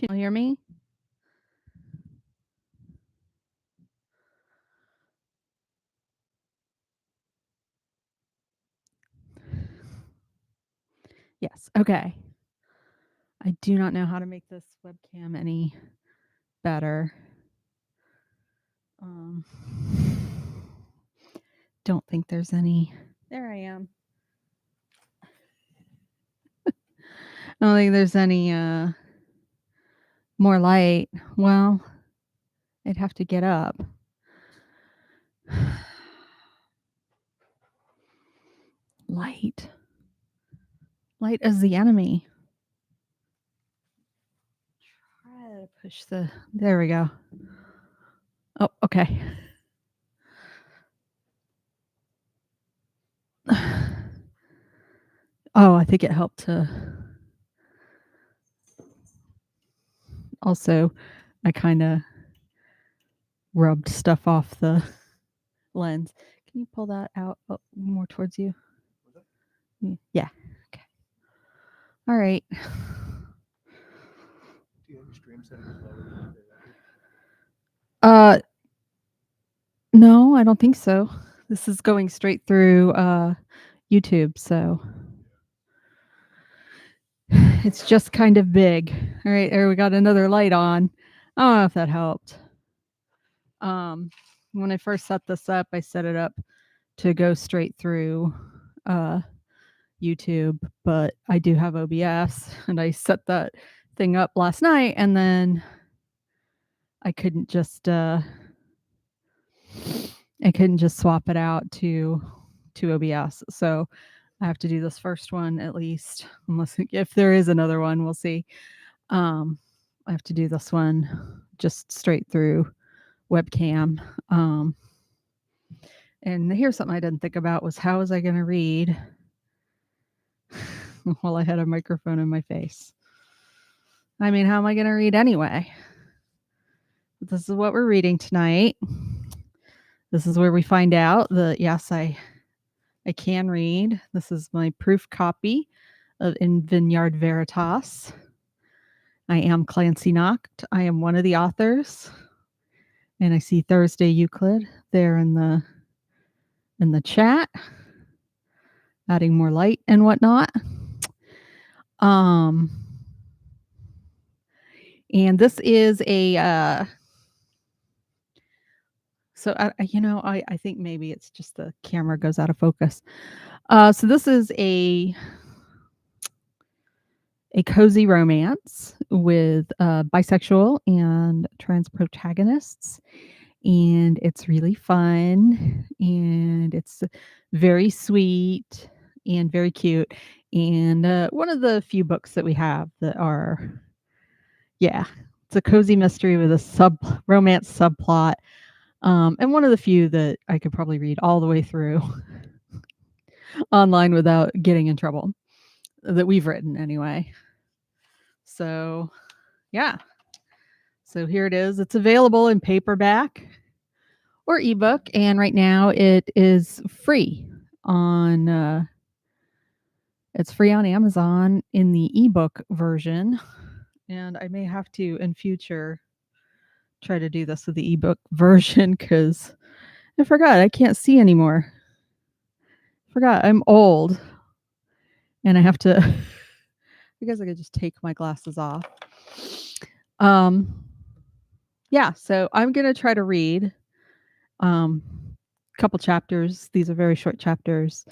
Can you hear me? Yes. Okay. I do not know how to make this webcam any better. Don't think there's any. There I am. I don't think there's any more light. Well, I'd have to get up. Light. Light is the enemy. Try to push the. There we go. Oh, okay. Oh, I think it helped to. Also, I kind of rubbed stuff off the lens. Can you pull that out more towards you? Yeah. Okay. All right. Do you have your stream settings lower? No, I don't think so. This is going straight through YouTube, so it's just kind of big. All right, there we got another light on. I don't know if that helped. When I first set this up, I set it up to go straight through YouTube, but I do have OBS, and I set that thing up last night, and then I couldn't just swap it out to OBS. So I have to do this first one at least, unless if there is another one, we'll see. I have to do this one just straight through webcam. And here's something I didn't think about was how was I going to read while I had a microphone in my face? I mean, how am I going to read anyway? This is what we're reading tonight. This is where we find out that, yes, I can read. This is my proof copy of in Vineyard Veritas. I am Clancy Nacht. I am one of the authors. And I see Thursday Euclid there in the chat, adding more light and whatnot. And this is a so I think maybe it's just the camera goes out of focus. So this is a cozy romance with bisexual and trans protagonists. And it's really fun, and it's very sweet and very cute. And one of the few books that we have that are, it's a cozy mystery with a romance subplot. And one of the few that I could probably read all the way through online without getting in trouble, that we've written anyway. So, yeah. So here it is. It's available in paperback or ebook, and right now it is free on it's free on Amazon in the ebook version. And I may have to in future try to do this with the ebook version because I forgot I can't see anymore. Forgot I'm old and I have to I guess I could just take my glasses off. Yeah, so I'm gonna try to read couple chapters. These are very short chapters.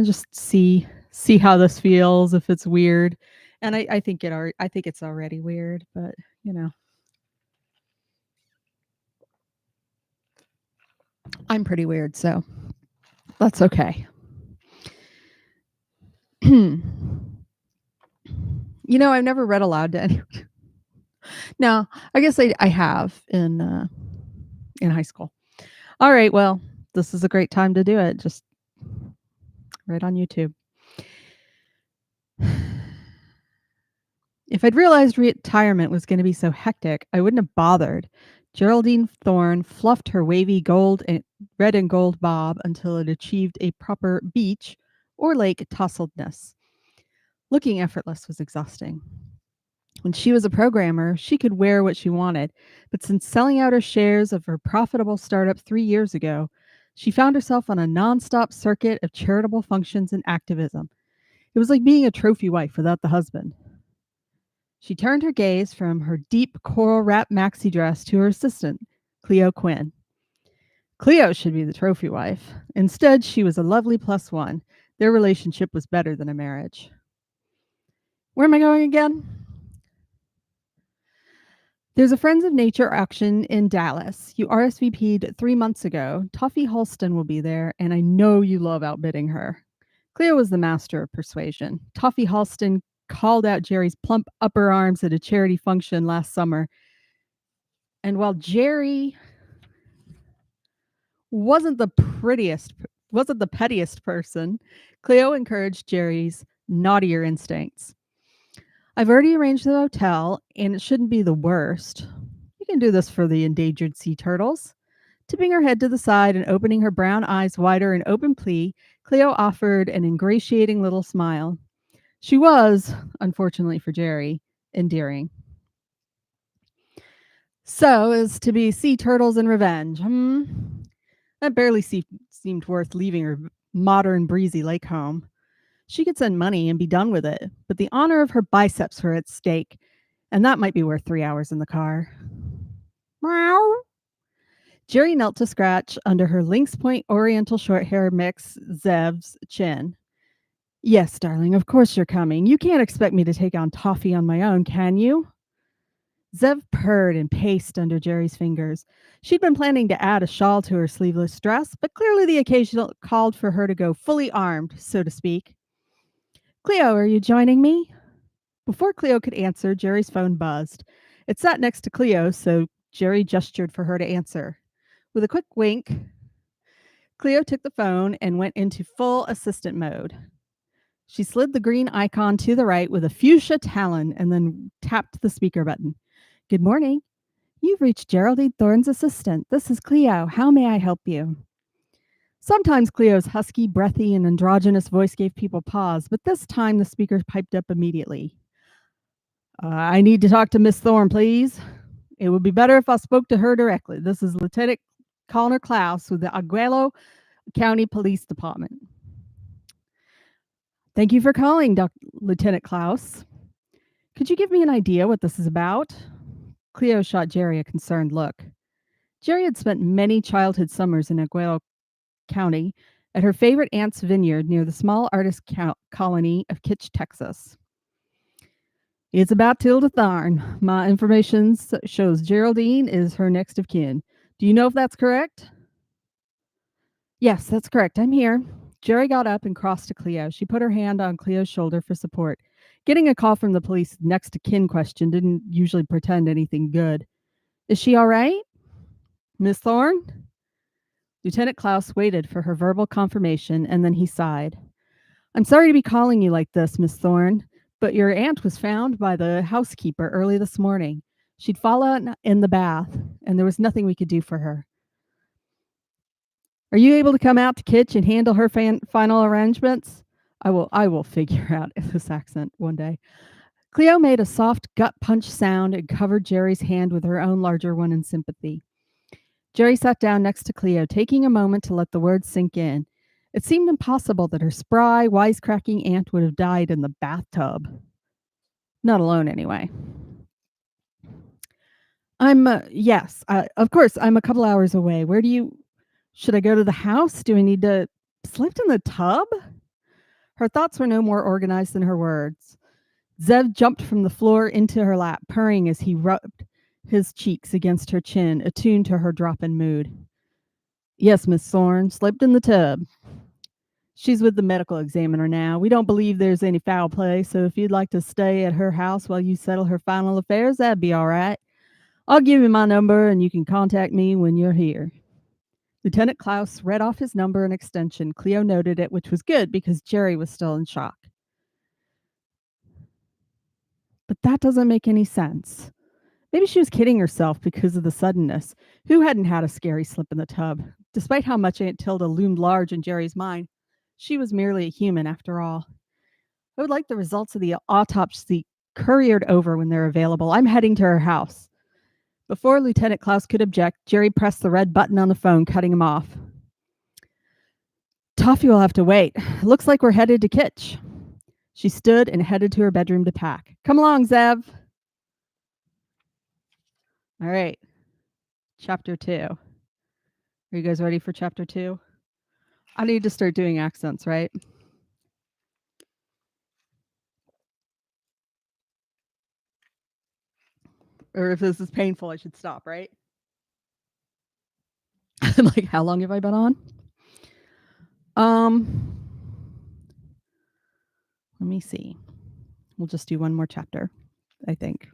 Just see how this feels, if it's weird. And I think it's already weird, but I'm pretty weird, so that's okay. I've never read aloud to anyone. No, I guess I have in high school. All right, well, this is a great time to do it. Just right on YouTube. If I'd realized retirement was going to be so hectic, I wouldn't have bothered. Geraldine Thorn fluffed her wavy red and gold bob until it achieved a proper beach or lake tousledness. Looking effortless was exhausting. When she was a programmer, she could wear what she wanted, but since selling out her shares of her profitable startup 3 years ago, she found herself on a nonstop circuit of charitable functions and activism. It was like being a trophy wife without the husband. She turned her gaze from her deep coral wrap maxi dress to her assistant, Cleo Quinn. Cleo should be the trophy wife. Instead, she was a lovely plus one. Their relationship was better than a marriage. Where am I going again? There's a Friends of Nature auction in Dallas. You RSVP'd 3 months ago. Toffee Holston will be there, and I know you love outbidding her. Cleo was the master of persuasion. Toffee Holston called out Gerry's plump upper arms at a charity function last summer. And while Gerry wasn't the pettiest person, Cleo encouraged Gerry's naughtier instincts. I've already arranged the hotel, and it shouldn't be the worst. You can do this for the endangered sea turtles. Tipping her head to the side and opening her brown eyes wider in open plea, Cleo offered an ingratiating little smile. She was, unfortunately for Gerry, endearing. So, as to be sea turtles and revenge, That barely seemed worth leaving her modern, breezy lake home. She could send money and be done with it, but the honor of her biceps were at stake, and that might be worth 3 hours in the car. Meow. Gerry knelt to scratch under her lynx point oriental short hair mix Zev's chin. Yes, darling, of course you're coming. You can't expect me to take on Toffee on my own, can you? Zev purred and paced under Gerry's fingers. She'd been planning to add a shawl to her sleeveless dress, but clearly the occasion called for her to go fully armed, so to speak. Cleo, are you joining me? Before Cleo could answer, Gerry's phone buzzed. It sat next to Cleo, so Gerry gestured for her to answer. With a quick wink, Cleo took the phone and went into full assistant mode. She slid the green icon to the right with a fuchsia talon and then tapped the speaker button. Good morning. You've reached Geraldine Thorn's assistant. This is Cleo. How may I help you? Sometimes Cleo's husky, breathy, and androgynous voice gave people pause, but this time the speaker piped up immediately. I need to talk to Miss Thorn, please. It would be better if I spoke to her directly. This is Lieutenant Connor Klaus with the Aguelo County Police Department. Thank you for calling, Lieutenant Klaus. Could you give me an idea what this is about? Cleo shot Gerry a concerned look. Gerry had spent many childhood summers in Aguelo County at her favorite aunt's vineyard near the small artist colony of Kitsch, Texas. It's about Tilda Thorn. My information shows Geraldine is her next of kin. Do you know if that's correct? Yes, that's correct. I'm here. Gerry got up and crossed to Cleo. She put her hand on Cleo's shoulder for support. Getting a call from the police next to kin question didn't usually portend anything good. Is she all right? Miss Thorn? Lieutenant Klaus waited for her verbal confirmation, and then he sighed. I'm sorry to be calling you like this, Miss Thorn, but your aunt was found by the housekeeper early this morning. She'd fallen in the bath, and there was nothing we could do for her. Are you able to come out to Kitsch and handle her final arrangements? I will figure out this accent one day. Cleo made a soft gut punch sound and covered Gerry's hand with her own larger one in sympathy. Gerry sat down next to Cleo, taking a moment to let the words sink in. It seemed impossible that her spry, wisecracking aunt would have died in the bathtub. Not alone, anyway. Of course, I'm a couple hours away. Should I go to the house? Do I need to slip in the tub? Her thoughts were no more organized than her words. Zev jumped from the floor into her lap, purring as he rubbed his cheeks against her chin, attuned to her drop in mood. Yes, Miss Thorn, slipped in the tub. She's with the medical examiner now. We don't believe there's any foul play, so if you'd like to stay at her house while you settle her final affairs, that'd be all right. I'll give you my number and you can contact me when you're here. Lieutenant Klaus read off his number and extension. Cleo noted it, which was good because Gerry was still in shock. But that doesn't make any sense. Maybe she was kidding herself because of the suddenness. Who hadn't had a scary slip in the tub? Despite how much Aunt Tilda loomed large in Gerry's mind, she was merely a human after all. I would like the results of the autopsy couriered over when they're available. I'm heading to her house." Before Lieutenant Klaus could object, Gerry pressed the red button on the phone, cutting him off. "Toffee will have to wait. It looks like we're headed to Kitsch." She stood and headed to her bedroom to pack. "Come along, Zev." All right. Chapter 2. Are you guys ready for chapter 2? I need to start doing accents, right? Or if this is painful, I should stop, right? Like, how long have I been on? Let me see. We'll just do one more chapter, I think.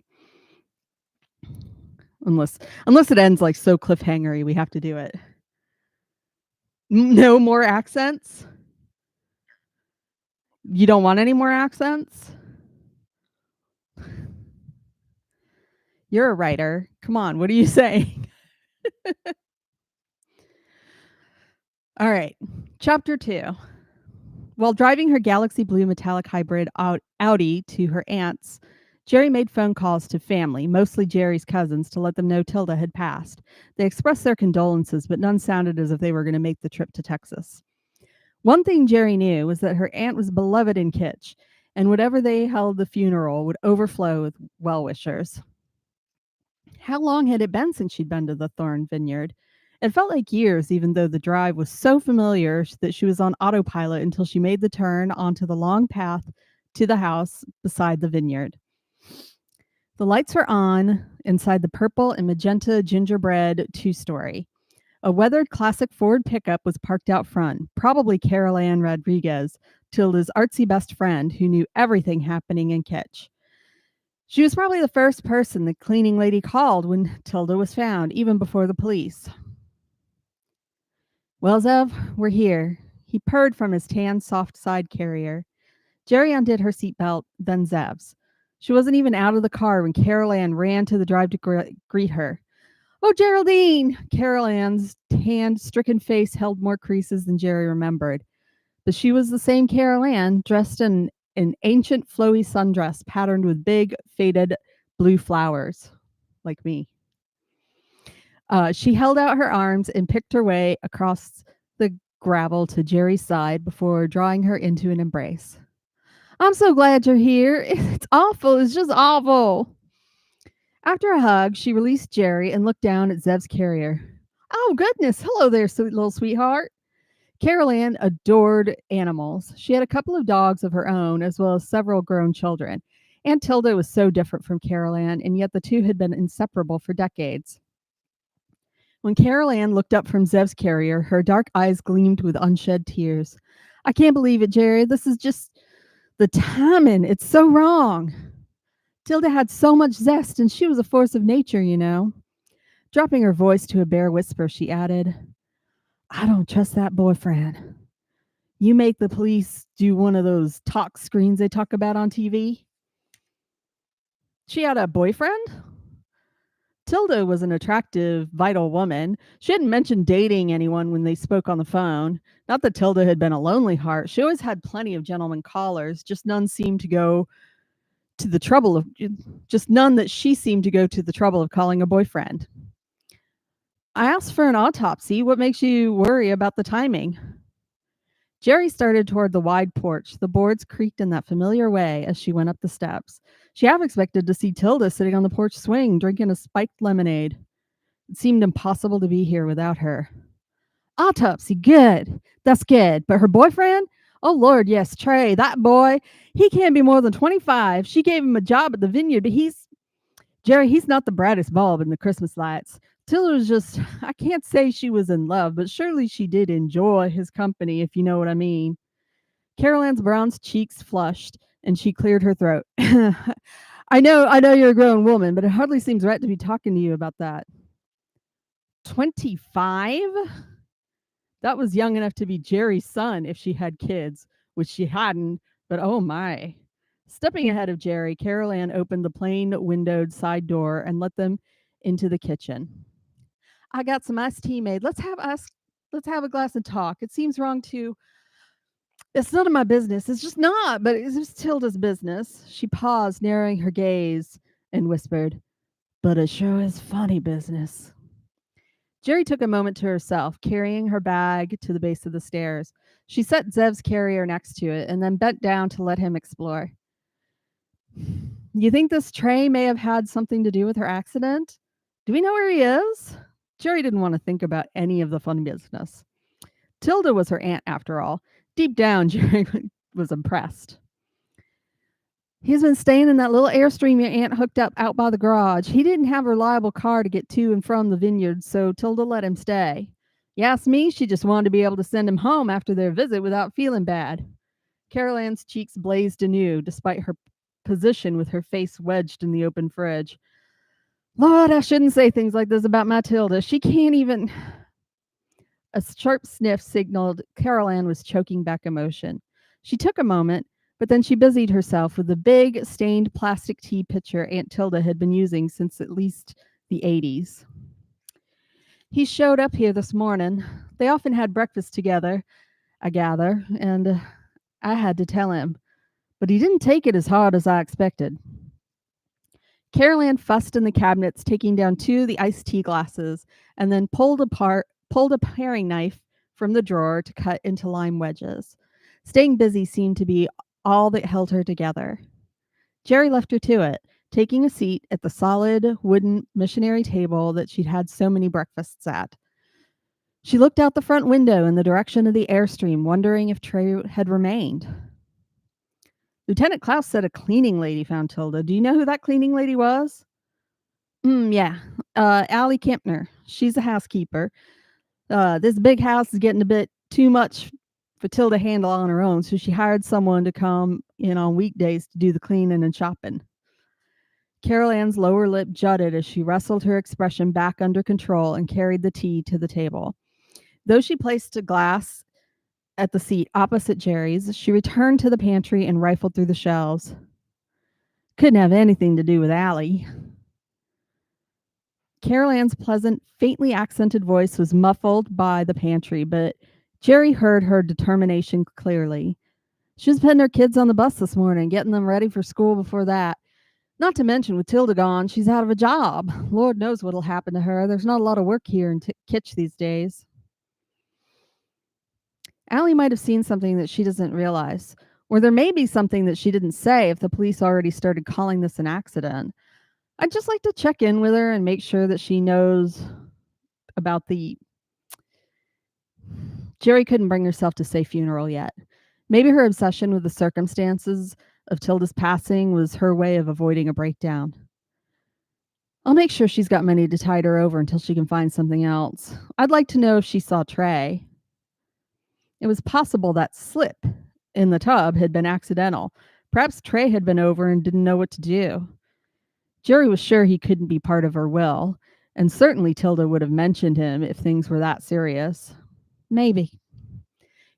Unless it ends like so cliffhangery, we have to do it. No more accents? You don't want any more accents? You're a writer. Come on, what are you saying? All right, chapter 2. While driving her Galaxy Blue metallic hybrid Audi to her aunt's, Gerry made phone calls to family, mostly Gerry's cousins, to let them know Tilda had passed. They expressed their condolences, but none sounded as if they were going to make the trip to Texas. One thing Gerry knew was that her aunt was beloved in Kitsch, and whatever they held the funeral would overflow with well-wishers. How long had it been since she'd been to the Thorn Vineyard? It felt like years, even though the drive was so familiar that she was on autopilot until she made the turn onto the long path to the house beside the vineyard. The lights were on inside the purple and magenta gingerbread two-story. A weathered classic Ford pickup was parked out front, probably Carol Ann Rodriguez, Tilda's artsy best friend who knew everything happening in Kitsch. She was probably the first person the cleaning lady called when Tilda was found, even before the police. "Well, Zev, we're here." He purred from his tan, soft side carrier. Gerry undid her seatbelt, then Zev's. She wasn't even out of the car when Carol Ann ran to the drive to greet her. "Oh, Geraldine!" Carol Ann's tanned, stricken face held more creases than Gerry remembered. But she was the same Carol Ann, dressed in an ancient flowy sundress patterned with big, faded blue flowers, like me. She held out her arms and picked her way across the gravel to Gerry's side before drawing her into an embrace. "I'm so glad you're here. It's awful. It's just awful." After a hug, she released Gerry and looked down at Zev's carrier. "Oh, goodness. Hello there, sweet little sweetheart." Carol Ann adored animals. She had a couple of dogs of her own, as well as several grown children. Aunt Tilda was so different from Carol Ann, and yet the two had been inseparable for decades. When Carol Ann looked up from Zev's carrier, her dark eyes gleamed with unshed tears. "I can't believe it, Gerry. This is just the timing. It's so wrong." Tilda had so much zest, and she was a force of nature, you know. Dropping her voice to a bare whisper, she added, "I don't trust that boyfriend. You make the police do one of those talk screens they talk about on TV?" She had a boyfriend? Tilda was an attractive, vital woman. She hadn't mentioned dating anyone when they spoke on the phone. Not that Tilda had been a lonely heart. She always had plenty of gentlemen callers, just none seemed to go to the trouble of just none that she seemed to go to the trouble of calling a boyfriend. "I asked for an autopsy. What makes you worry about the timing?" Gerry started toward the wide porch. The boards creaked in that familiar way as she went up the steps. She half expected to see Tilda sitting on the porch swing, drinking a spiked lemonade. It seemed impossible to be here without her. "Autopsy, good. That's good. But her boyfriend? Oh, Lord, yes, Trey, that boy. He can't be more than 25. She gave him a job at the vineyard, but Gerry, he's not the brightest bulb in the Christmas lights." Tilda was just, I can't say she was in love, but surely she did enjoy his company, if you know what I mean. Carol Ann's bronze cheeks flushed, and she cleared her throat. I know you're a grown woman, but it hardly seems right to be talking to you about that." 25? That was young enough to be Gerry's son if she had kids, which she hadn't, but oh my. Stepping ahead of Gerry, Carol Ann opened the plain windowed side door and let them into the kitchen. "I got some iced tea made. Let's have a glass and talk. It seems wrong to It's none of my business. It's just not, but it's just Tilda's business. She paused, narrowing her gaze, and whispered, but it sure is funny business. Gerry took a moment to herself, carrying her bag to the base of the stairs. She set Zev's carrier next to it and then bent down to let him explore. You think this tray may have had something to do with her accident? Do we know where he is? Gerry didn't want to think about any of the fun business. Tilda was her aunt, after all. Deep down, Gerry was impressed. He's been staying in that little Airstream your aunt hooked up out by the garage. He didn't have a reliable car to get to and from the vineyard, so Tilda let him stay. You ask me, she just wanted to be able to send him home after their visit without feeling bad. Carol Ann's cheeks blazed anew, despite her position with her face wedged in the open fridge. Lord, I shouldn't say things like this about my Tilda. She can't even... A sharp sniff signaled Carol Ann was choking back emotion. She took a moment, but then she busied herself with the big, stained plastic tea pitcher Aunt Tilda had been using since at least the 80s. He showed up here this morning. They often had breakfast together, I gather, and I had to tell him. But he didn't take it as hard as I expected. Carol Ann fussed in the cabinets, taking down 2 of the iced tea glasses, and then pulled a paring knife from the drawer to cut into lime wedges. Staying busy seemed to be all that held her together. Gerry left her to it, taking a seat at the solid wooden missionary table that she'd had so many breakfasts at. She looked out the front window in the direction of the Airstream, wondering if Trey had remained. Lieutenant Klaus said a cleaning lady found Tilda. Do you know who that cleaning lady was? Yeah. Allie Kempner. She's a housekeeper. This big house is getting a bit too much for Tilda to handle on her own, so she hired someone to come in on weekdays to do the cleaning and shopping. Carol Ann's lower lip jutted as she wrestled her expression back under control and carried the tea to the table. Though she placed a glass at the seat opposite Gerry's, she returned to the pantry and rifled through the shelves. Couldn't have anything to do with Allie. Carol Ann's pleasant, faintly accented voice was muffled by the pantry, but Gerry heard her determination clearly. She was putting her kids on the bus this morning, getting them ready for school before that. Not to mention, with Tilda gone, she's out of a job. Lord knows what'll happen to her. There's not a lot of work here in Kitsch these days. Allie might have seen something that she doesn't realize, or there may be something that she didn't say if the police already started calling this an accident. I'd just like to check in with her and make sure that she knows about the... Gerry couldn't bring herself to say funeral yet. Maybe her obsession with the circumstances of Tilda's passing was her way of avoiding a breakdown. I'll make sure she's got money to tide her over until she can find something else. I'd like to know if she saw Trey. It was possible that slip in the tub had been accidental. Perhaps Trey had been over and didn't know what to do. Gerry was sure he couldn't be part of her will, and certainly Tilda would have mentioned him if things were that serious. Maybe.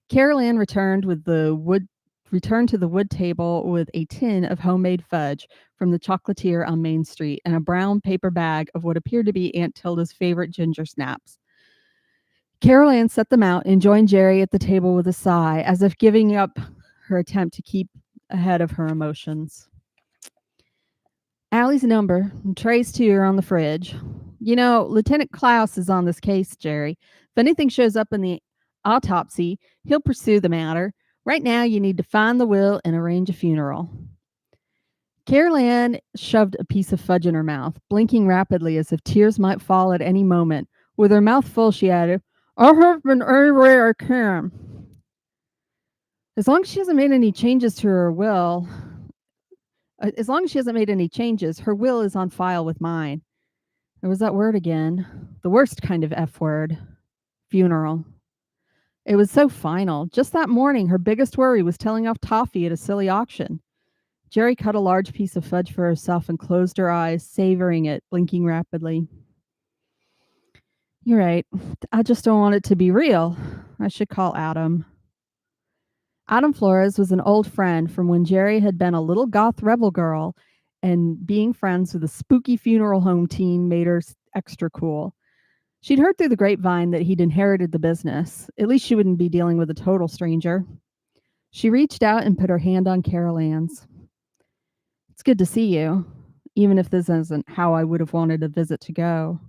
Carol Ann returned to the wood table with a tin of homemade fudge from the chocolatier on Main Street and a brown paper bag of what appeared to be Aunt Tilda's favorite ginger snaps. Carol Ann set them out and joined Gerry at the table with a sigh, as if giving up her attempt to keep ahead of her emotions. Allie's number and Trey's too are on the fridge. You know, Lieutenant Klaus is on this case, Gerry. If anything shows up in the autopsy, he'll pursue the matter. Right now, you need to find the will and arrange a funeral. Carol Ann shoved a piece of fudge in her mouth, blinking rapidly as if tears might fall at any moment. With her mouth full, she added, "I have been everywhere I can." As long as she hasn't made any changes to her will, her will is on file with mine. There was that word again, the worst kind of F word, funeral. It was so final. Just that morning, her biggest worry was telling off toffee at a silly auction. Gerry cut a large piece of fudge for herself and closed her eyes, savoring it, blinking rapidly. You're right. I just don't want it to be real. I should call Adam. Adam Flores was an old friend from when Gerry had been a little goth rebel girl, and being friends with a spooky funeral home teen made her extra cool. She'd heard through the grapevine that he'd inherited the business. At least she wouldn't be dealing with a total stranger. She reached out and put her hand on Carol Ann's. It's good to see you, even if this isn't how I would have wanted a visit to go.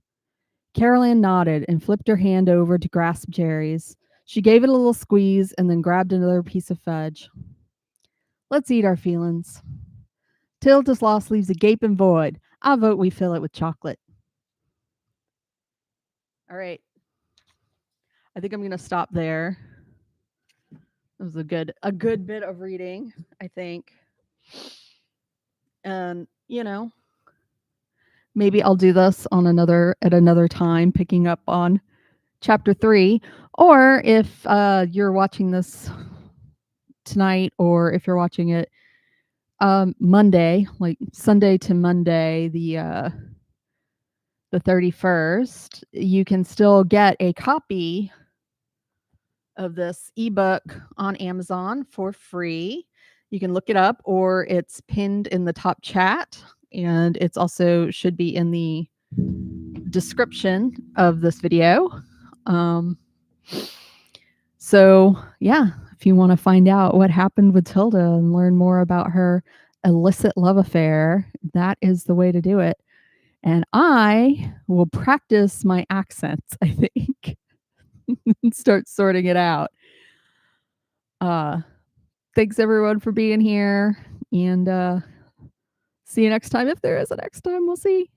Carol Ann nodded and flipped her hand over to grasp Gerry's. She gave it a little squeeze and then grabbed another piece of fudge. Let's eat our feelings. Tilda's loss leaves a gaping void. I vote we fill it with chocolate. All right. I think I'm going to stop there. It was a good bit of reading, I think. And, maybe I'll do this at another time, picking up on chapter 3. Or if you're watching this tonight, or if you're watching it Monday, like Sunday to Monday, the 31st, you can still get a copy of this ebook on Amazon for free. You can look it up, or it's pinned in the top chat, and it's also should be in the description of this video. So yeah, if you want to find out what happened with Tilda and learn more about her illicit love affair, that is the way to do it. And I will practice my accents, I think, and start sorting it out. Thanks everyone for being here, and see you next time. If there is a next time, we'll see.